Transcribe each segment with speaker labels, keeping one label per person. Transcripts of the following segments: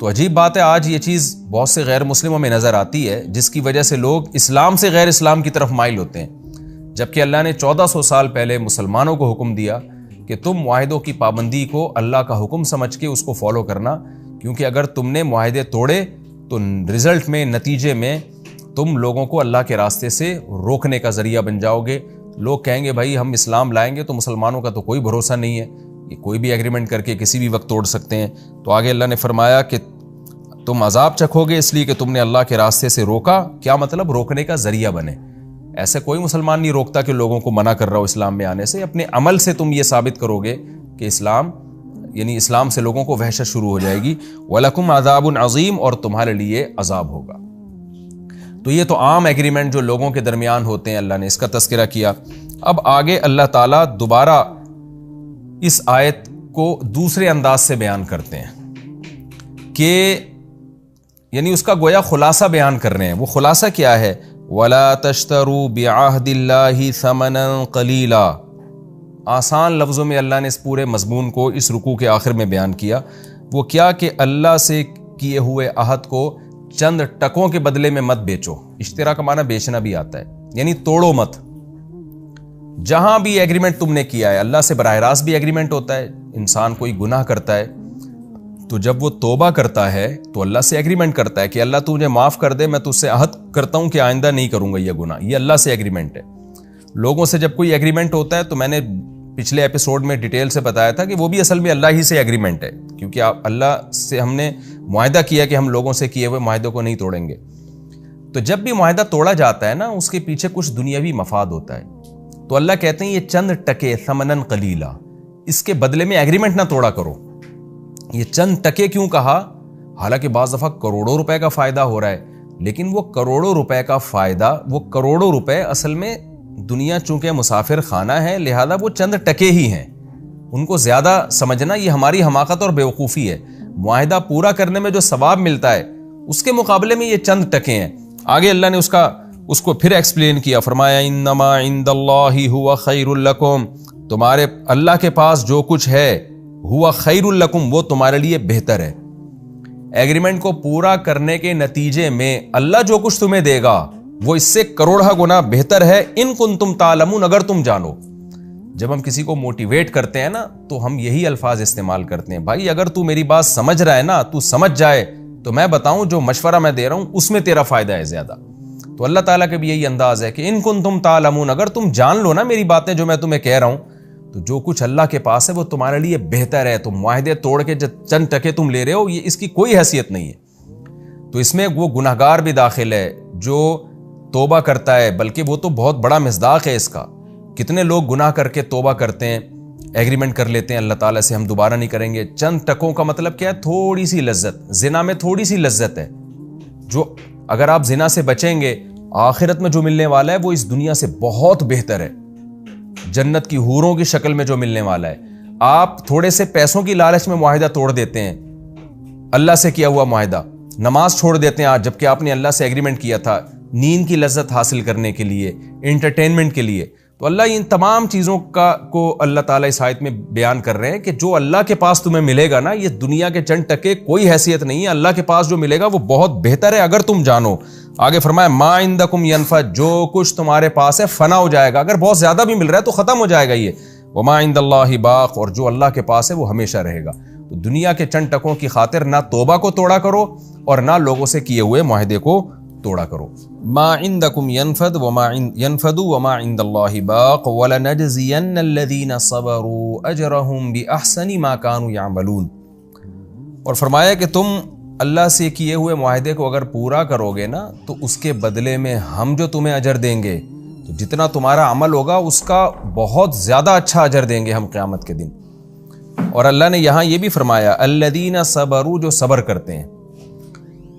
Speaker 1: تو عجیب بات ہے، آج یہ چیز بہت سے غیر مسلموں میں نظر آتی ہے، جس کی وجہ سے لوگ اسلام سے غیر اسلام کی طرف مائل ہوتے ہیں، جبکہ اللہ نے 1400 سال پہلے مسلمانوں کو حکم دیا کہ تم معاہدوں کی پابندی کو اللہ کا حکم سمجھ کے اس کو فالو کرنا، کیونکہ اگر تم نے معاہدے توڑے تو رزلٹ میں، نتیجے میں تم لوگوں کو اللہ کے راستے سے روکنے کا ذریعہ بن جاؤ گے۔ لوگ کہیں گے بھائی ہم اسلام لائیں گے تو مسلمانوں کا تو کوئی بھروسہ نہیں ہے، یہ کوئی بھی ایگریمنٹ کر کے کسی بھی وقت توڑ سکتے ہیں۔ تو آگے اللہ نے فرمایا کہ تم عذاب چکھو گے اس لیے کہ تم نے اللہ کے راستے سے روکا۔ کیا مطلب؟ روکنے کا ذریعہ بنے۔ ایسے کوئی مسلمان نہیں روکتا کہ لوگوں کو منع کر رہا ہو اسلام میں آنے سے، اپنے عمل سے تم یہ ثابت کرو گے کہ اسلام، یعنی اسلام سے لوگوں کو وحشت شروع ہو جائے گی۔ وَلَكُمْ عَذَابٌ عَظِيمٌ، اور تمہارے لیے عذاب ہوگا۔ تو یہ تو عام ایگریمنٹ جو لوگوں کے درمیان ہوتے ہیں، اللہ نے اس کا تذکرہ کیا۔ اب آگے اللہ تعالیٰ دوبارہ اس آیت کو دوسرے انداز سے بیان کرتے ہیں کہ یعنی اس کا گویا خلاصہ بیان کر رہے ہیں۔ وہ خلاصہ کیا ہے؟ وَلَا تَشْتَرُوا بِعَهْدِ اللَّهِ ثَمَنًا قَلِيلًا۔ آسان لفظوں میں اللہ نے اس پورے مضمون کو اس رکوع کے آخر میں بیان کیا۔ وہ کیا کہ اللہ سے کیے ہوئے عہد کو چند ٹکوں کے بدلے میں مت بیچو۔ اشترا کا معنی بیچنا بھی آتا ہے، یعنی توڑو مت۔ جہاں بھی ایگریمنٹ تم نے کیا ہے، اللہ سے براہ راست بھی ایگریمنٹ ہوتا ہے۔ انسان کوئی گناہ کرتا ہے تو جب وہ توبہ کرتا ہے تو اللہ سے ایگریمنٹ کرتا ہے کہ اللہ تو مجھے معاف کر دے، میں تجھ سے عہد کرتا ہوں کہ آئندہ نہیں کروں گا یہ گناہ۔ یہ اللہ سے ایگریمنٹ ہے۔ لوگوں سے جب کوئی ایگریمنٹ ہوتا ہے تو میں نے پچھلے ایپیسوڈ میں ڈیٹیل سے بتایا تھا کہ وہ بھی اصل میں اللہ ہی سے ایگریمنٹ ہے، کیونکہ اللہ سے ہم نے معاہدہ کیا کہ ہم لوگوں سے کیے ہوئے معاہدوں کو نہیں توڑیں گے۔ تو جب بھی معاہدہ توڑا جاتا ہے نا، اس کے پیچھے کچھ دنیاوی مفاد ہوتا ہے۔ تو اللہ کہتے ہیں یہ چند ٹکے، ثمنن قلیلا، اس کے بدلے میں ایگریمنٹ نہ توڑا کرو۔ یہ چند ٹکے کیوں کہا؟ حالانکہ بعض دفعہ کروڑوں روپے کا فائدہ ہو رہا ہے، لیکن وہ کروڑوں روپے کا فائدہ، وہ کروڑوں روپے اصل میں دنیا چونکہ مسافر خانہ ہے، لہذا وہ چند ٹکے ہی ہیں۔ ان کو زیادہ سمجھنا یہ ہماری حماقت اور بیوقوفی ہے۔ معاہدہ پورا کرنے میں جو ثواب ملتا ہے اس کے مقابلے میں یہ چند ٹکے ہیں۔ آگے اللہ نے اس کو پھر ایکسپلین کیا، فرمایا انما عند اللہ ہوا خیر لکم، تمہارے اللہ کے پاس جو کچھ ہے ہوا خیر لکم، وہ تمہارے لیے بہتر ہے۔ ایگریمنٹ کو پورا کرنے کے نتیجے میں اللہ جو کچھ تمہیں دے گا وہ اس سے کروڑہ گنا بہتر ہے، ان کنتم تعلمون، اگر تم جانو۔ جب ہم کسی کو موٹیویٹ کرتے ہیں نا تو ہم یہی الفاظ استعمال کرتے ہیں، بھائی اگر تو میری بات سمجھ رہا ہے نا، تو سمجھ جائے تو میں بتاؤں جو مشورہ میں دے رہا ہوں اس میں تیرا فائدہ ہے زیادہ۔ تو اللہ تعالیٰ کا بھی یہی انداز ہے کہ ان کنتم تعلمون، اگر تم جان لو نا میری باتیں جو میں تمہیں کہہ رہا ہوں، تو جو کچھ اللہ کے پاس ہے وہ تمہارے لیے بہتر ہے۔ تم معاہدے توڑ کے چند ٹکے تم لے رہے ہو، یہ اس کی کوئی حیثیت نہیں ہے۔ تو اس میں وہ گناہگار بھی داخل ہے جو توبہ کرتا ہے، بلکہ وہ تو بہت بڑا مصداق ہے اس کا۔ کتنے لوگ گناہ کر کے توبہ کرتے ہیں، ایگریمنٹ کر لیتے ہیں اللہ تعالیٰ سے ہم دوبارہ نہیں کریں گے۔ چند ٹکوں کا مطلب کیا ہے؟ تھوڑی سی لذت۔ زنا میں تھوڑی سی لذت ہے، جو اگر آپ زنا سے بچیں گے آخرت میں جو ملنے والا ہے وہ اس دنیا سے بہت بہتر ہے۔ جنت کی حوروں کی شکل میں جو ملنے والا ہے۔ آپ تھوڑے سے پیسوں کی لالچ میں معاہدہ توڑ دیتے ہیں، اللہ سے کیا ہوا معاہدہ، نماز چھوڑ دیتے ہیں آج جبکہ آپ نے اللہ سے ایگریمنٹ کیا تھا نیند کی لذت حاصل کرنے کے لیے، انٹرٹینمنٹ کے لیے۔ تو اللہ ان تمام چیزوں کو اللہ تعالیٰ اس آیت میں بیان کر رہے ہیں کہ جو اللہ کے پاس تمہیں ملے گا نا، یہ دنیا کے چند ٹکے کوئی حیثیت نہیں ہے، اللہ کے پاس جو ملے گا وہ بہت بہتر ہے اگر تم جانو۔ آگے فرمایا ما عندکم ینفد، جو کچھ تمہارے پاس ہے فنا ہو جائے گا، اگر بہت زیادہ بھی مل رہا ہے تو ختم ہو جائے گا یہ۔ وما عند اللہ باق، اور جو اللہ کے پاس ہے وہ ہمیشہ رہے گا۔ تو دنیا کے چند ٹکوں کی خاطر نہ توبہ کو توڑا کرو اور نہ لوگوں سے کیے ہوئے معاہدے کو توڑا کرو۔ ما عندکم ینفد وما عند اللہ باق ولنجزین الذین صبروا اجرہم باحسن ما كانوا یعملون۔ اور فرمایا کہ تم اللہ سے کیے ہوئے معاہدے کو اگر پورا کرو گے نا تو اس کے بدلے میں ہم جو تمہیں اجر دیں گے، تو جتنا تمہارا عمل ہوگا اس کا بہت زیادہ اچھا اجر دیں گے ہم قیامت کے دن۔ اور اللہ نے یہاں یہ بھی فرمایا الذین صبروا، جو صبر کرتے ہیں۔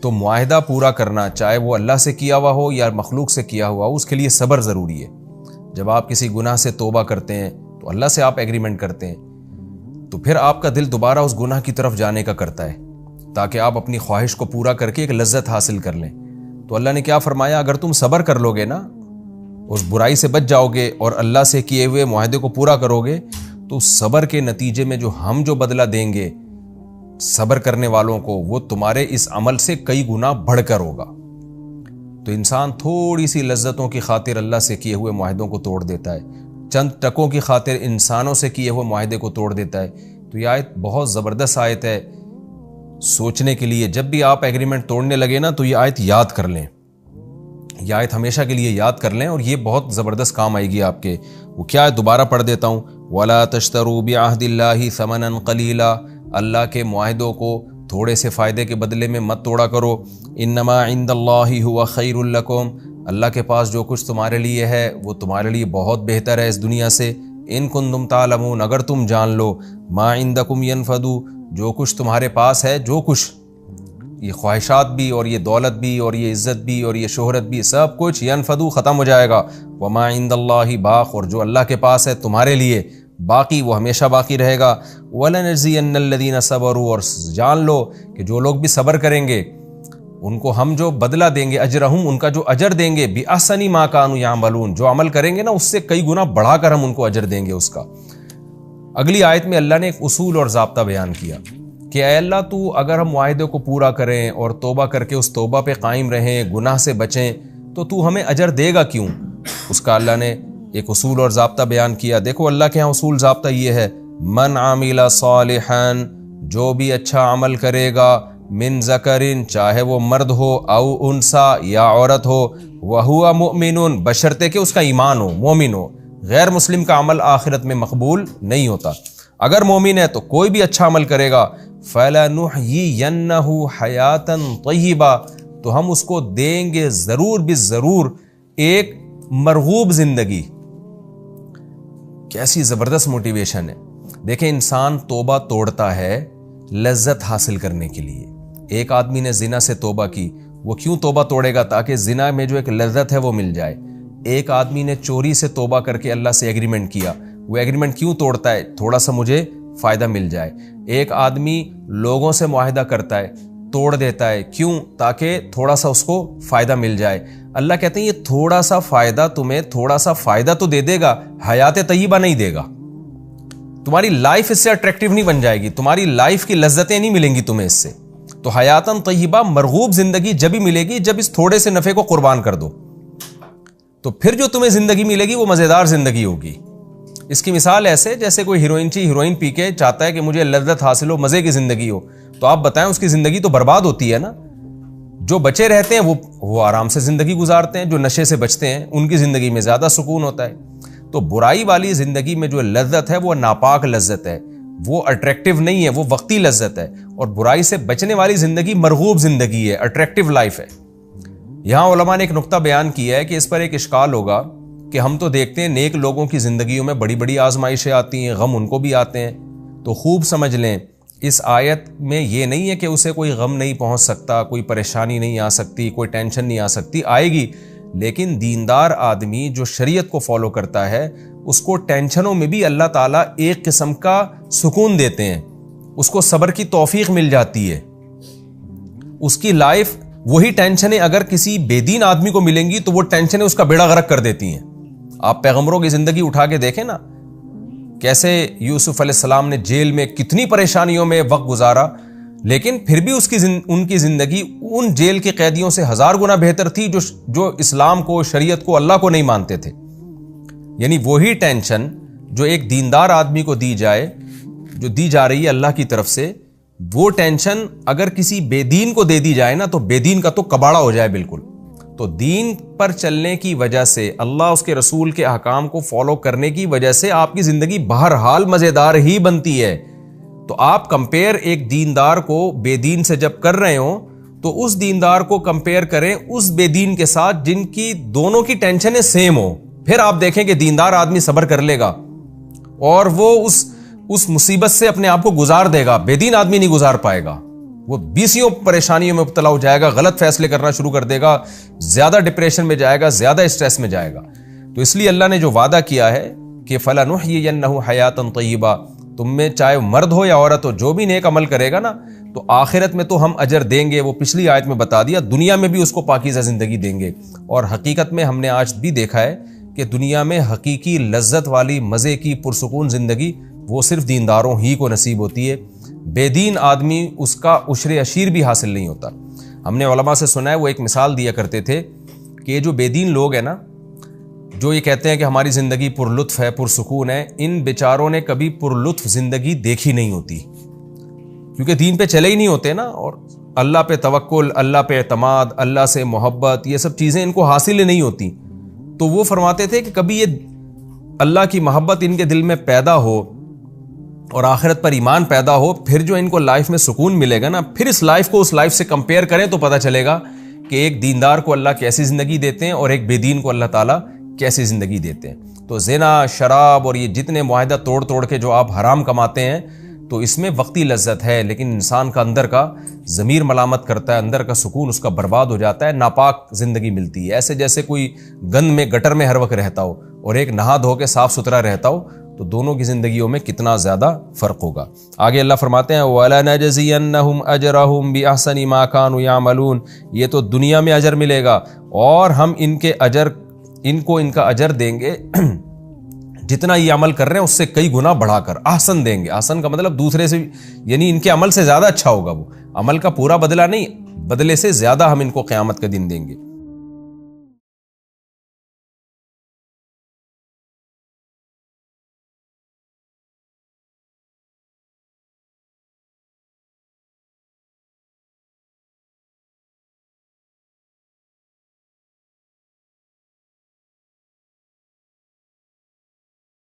Speaker 1: تو معاہدہ پورا کرنا، چاہے وہ اللہ سے کیا ہوا ہو یا مخلوق سے کیا ہوا ہو، اس کے لیے صبر ضروری ہے۔ جب آپ کسی گناہ سے توبہ کرتے ہیں تو اللہ سے آپ ایگریمنٹ کرتے ہیں، تو پھر آپ کا دل دوبارہ اس گناہ کی طرف جانے کا کرتا ہے تاکہ آپ اپنی خواہش کو پورا کر کے ایک لذت حاصل کر لیں۔ تو اللہ نے کیا فرمایا؟ اگر تم صبر کر لو گے نا، اس برائی سے بچ جاؤ گے اور اللہ سے کیے ہوئے معاہدے کو پورا کرو گے، تو صبر کے نتیجے میں ہم جو بدلہ دیں گے صبر کرنے والوں کو وہ تمہارے اس عمل سے کئی گنا بڑھ کر ہوگا۔ تو انسان تھوڑی سی لذتوں کی خاطر اللہ سے کیے ہوئے معاہدوں کو توڑ دیتا ہے، چند ٹکوں کی خاطر انسانوں سے کیے ہوئے معاہدے کو توڑ دیتا ہے۔ تو یہ آیت بہت زبردست آیت ہے سوچنے کے لیے۔ جب بھی آپ ایگریمنٹ توڑنے لگے نا تو یہ آیت یاد کر لیں، یہ آیت ہمیشہ کے لیے یاد کر لیں، اور یہ بہت زبردست کام آئے گی آپ کے۔ وہ کیا ہے، دوبارہ پڑھ دیتا ہوں، وَلَا تَشْتَرُوا بِعَهْدِ اللَّهِ ثَمَنًا قَلِيلًا، اللہ کے معاہدوں کو تھوڑے سے فائدے کے بدلے میں مت توڑا کرو۔ انما عند اللہ هو خیر لکم، اللہ کے پاس جو کچھ تمہارے لیے ہے وہ تمہارے لیے بہت بہتر ہے اس دنیا سے۔ ان کنتم تعلمون، اگر تم جان لو، ما عندکم ینفد، جو کچھ تمہارے پاس ہے، جو کچھ یہ خواہشات بھی اور یہ دولت بھی اور یہ عزت بھی اور یہ شہرت بھی، سب کچھ ینفدو ختم ہو جائے گا۔ وما عند اللہ باق، اور جو اللہ کے پاس ہے تمہارے لیے باقی، وہ ہمیشہ باقی رہے گا۔ وَلَنَجْزِيَنَّ الَّذِينَ صَبَرُوا، اور جان لو کہ جو لوگ بھی صبر کریں گے ان کو ہم جو بدلہ دیں گے، اجرہم، ان کا جو اجر دیں گے، بِأَحْسَنِ مَا كَانُوا يَعْمَلُونَ، جو عمل کریں گے نا اس سے کئی گنا بڑھا کر ہم ان کو اجر دیں گے اس کا۔ اگلی آیت میں اللہ نے ایک اصول اور ضابطہ بیان کیا کہ اے اللہ تو اگر ہم معاہدے کو پورا کریں اور توبہ کر کے اس توبہ پہ قائم رہیں، گناہ سے بچیں، تو ہمیں اجر دے گا کیوں؟ اس کا اللہ نے ایک اصول اور ضابطہ بیان کیا۔ دیکھو اللہ کے ہاں اصول ضابطہ یہ ہے، من عامل صالحا، جو بھی اچھا عمل کرے گا، من ذکرن، چاہے وہ مرد ہو، او انسا، یا عورت ہو، وہو مؤمن، بشرطے کہ اس کا ایمان ہو، مومن ہو۔ غیر مسلم کا عمل آخرت میں مقبول نہیں ہوتا۔ اگر مومن ہے تو کوئی بھی اچھا عمل کرے گا، فَلَنُحْيِيَنَّهُ حَيَاةً طَيِّبَةً، تو ہم اس کو دیں گے ضرور بالضرور ایک مرغوب زندگی۔ کیسی زبردست موٹیویشن ہے۔ دیکھیں انسان توبہ توڑتا ہے لذت حاصل کرنے کے لیے۔ ایک آدمی نے زنا سے توبہ کی، وہ کیوں توبہ توڑے گا؟ تاکہ زنا میں جو ایک لذت ہے وہ مل جائے۔ ایک آدمی نے چوری سے توبہ کر کے اللہ سے ایگریمنٹ کیا، وہ ایگریمنٹ کیوں توڑتا ہے؟ تھوڑا سا مجھے فائدہ مل جائے۔ ایک آدمی لوگوں سے معاہدہ کرتا ہے، توڑ دیتا ہے، کیوں؟ تاکہ تھوڑا سا اس کو فائدہ مل جائے۔ اللہ کہتے ہیں یہ تھوڑا سا فائدہ تمہیں تھوڑا سا فائدہ تو دے دے گا، حیات طیبہ نہیں دے گا۔ تمہاری لائف اس سے اٹریکٹیو نہیں بن جائے گی، تمہاری لائف کی لذتیں نہیں ملیں گی تمہیں اس سے۔ تو حیاتاً طیبہ، مرغوب زندگی جب ہی ملے گی جب اس تھوڑے سے نفع کو قربان کر دو، تو پھر جو تمہیں زندگی ملے گی وہ مزیدار زندگی ہوگی۔ اس کی مثال ایسے جیسے کوئی ہیروئن پی کے چاہتا ہے کہ مجھے لذت حاصل ہو، مزے کی زندگی ہو، تو آپ بتائیں اس کی زندگی تو برباد ہوتی ہے نا۔ جو بچے رہتے ہیں وہ آرام سے زندگی گزارتے ہیں، جو نشے سے بچتے ہیں ان کی زندگی میں زیادہ سکون ہوتا ہے۔ تو برائی والی زندگی میں جو لذت ہے وہ ناپاک لذت ہے، وہ اٹریکٹیو نہیں ہے، وہ وقتی لذت ہے، اور برائی سے بچنے والی زندگی مرغوب زندگی ہے، اٹریکٹیو لائف ہے۔ یہاں علماء نے ایک نقطہ بیان کیا ہے کہ اس پر ایک اشکال ہوگا کہ ہم تو دیکھتے ہیں نیک لوگوں کی زندگیوں میں بڑی بڑی آزمائشیں آتی ہیں، غم ان کو بھی آتے ہیں۔ تو خوب سمجھ لیں اس آیت میں یہ نہیں ہے کہ اسے کوئی غم نہیں پہنچ سکتا، کوئی پریشانی نہیں آ سکتی، کوئی ٹینشن نہیں آ سکتی، آئے گی، لیکن دیندار آدمی جو شریعت کو فالو کرتا ہے اس کو ٹینشنوں میں بھی اللہ تعالیٰ ایک قسم کا سکون دیتے ہیں، اس کو صبر کی توفیق مل جاتی ہے۔ اس کی لائف وہی ٹینشنیں اگر کسی بے دین آدمی کو ملیں گی تو وہ ٹینشنیں اس کا بیڑا غرق کر دیتی ہیں۔ آپ پیغمبروں کی زندگی اٹھا کے دیکھیں نا، کیسے یوسف علیہ السلام نے جیل میں کتنی پریشانیوں میں وقت گزارا، لیکن پھر بھی ان کی زندگی ان جیل کے قیدیوں سے 1000 گنا بہتر تھی جو اسلام کو، شریعت کو، اللہ کو نہیں مانتے تھے۔ یعنی وہی ٹینشن جو ایک دیندار آدمی کو دی جائے، جو دی جا رہی ہے اللہ کی طرف سے، وہ ٹینشن اگر کسی بے دین کو دے دی جائے نا تو بے دین کا تو کباڑا ہو جائے بالکل۔ تو دین پر چلنے کی وجہ سے، اللہ اس کے رسول کے احکام کو فالو کرنے کی وجہ سے آپ کی زندگی بہرحال مزیدار ہی بنتی ہے۔ تو آپ کمپیئر ایک دیندار کو بے دین سے جب کر رہے ہوں تو اس دیندار کو کمپیئر کریں اس بے دین کے ساتھ جن کی دونوں کی ٹینشنیں سیم ہو، پھر آپ دیکھیں کہ دیندار آدمی صبر کر لے گا اور وہ اس مصیبت سے اپنے آپ کو گزار دے گا، بے دین آدمی نہیں گزار پائے گا، وہ 20 پریشانیوں میں مبتلا ہو جائے گا، غلط فیصلے کرنا شروع کر دے گا، زیادہ ڈپریشن میں جائے گا، زیادہ اسٹریس میں جائے گا۔ تو اس لیے اللہ نے جو وعدہ کیا ہے کہ فَلَنُحْيِيَنَّهُ حَيَاةً طَيِّبَةً، تم میں چاہے مرد ہو یا عورت ہو، جو بھی نیک عمل کرے گا نا تو آخرت میں تو ہم اجر دیں گے، وہ پچھلی آیت میں بتا دیا، دنیا میں بھی اس کو پاکیزہ زندگی دیں گے۔ اور حقیقت میں ہم نے آج بھی دیکھا ہے کہ دنیا میں حقیقی لذت والی، مزے کی، پرسکون زندگی وہ صرف دینداروں ہی کو نصیب ہوتی ہے۔ بے دین آدمی اس کا عشر عشیر بھی حاصل نہیں ہوتا۔ ہم نے علماء سے سنا ہے، وہ ایک مثال دیا کرتے تھے کہ یہ جو بے دین لوگ ہیں نا، جو یہ کہتے ہیں کہ ہماری زندگی پر لطف ہے، پرسکون ہے، ان بیچاروں نے کبھی پر لطف زندگی دیکھی نہیں ہوتی، کیونکہ دین پہ چلے ہی نہیں ہوتے نا، اور اللہ پہ توکل، اللہ پہ اعتماد، اللہ سے محبت، یہ سب چیزیں ان کو حاصل نہیں ہوتی۔ تو وہ فرماتے تھے کہ کبھی یہ اللہ کی محبت ان کے دل میں پیدا ہو اور آخرت پر ایمان پیدا ہو، پھر جو ان کو لائف میں سکون ملے گا نا، پھر اس لائف کو اس لائف سے کمپیئر کریں تو پتہ چلے گا کہ ایک دیندار کو اللہ کیسی زندگی دیتے ہیں اور ایک بے دین کو اللہ تعالیٰ کیسی زندگی دیتے ہیں۔ تو زنا، شراب اور یہ جتنے معاہدہ توڑ توڑ کے جو آپ حرام کماتے ہیں، تو اس میں وقتی لذت ہے، لیکن انسان کا اندر کا ضمیر ملامت کرتا ہے، اندر کا سکون اس کا برباد ہو جاتا ہے، ناپاک زندگی ملتی ہے۔ ایسے جیسے کوئی گند میں، گٹر میں ہر وقت رہتا ہو اور ایک نہا دھو کے صاف ستھرا رہتا ہو، تو دونوں کی زندگیوں میں کتنا زیادہ فرق ہوگا۔ آگے اللہ فرماتے ہیں وَلَنَجْزِيَنَّهُمْ أَجْرَهُمْ بِأَحْسَنِ مَا كَانُوا يَعْمَلُونَ، یہ تو دنیا میں اجر ملے گا، اور ہم ان کو ان کا اجر دیں گے جتنا یہ عمل کر رہے ہیں اس سے کئی گنا بڑھا کر، احسن دیں گے۔ احسن کا مطلب دوسرے سے، یعنی ان کے عمل سے زیادہ اچھا ہوگا، وہ عمل کا پورا بدلہ نہیں، بدلے سے زیادہ ہم ان کو قیامت کے دن دیں گے۔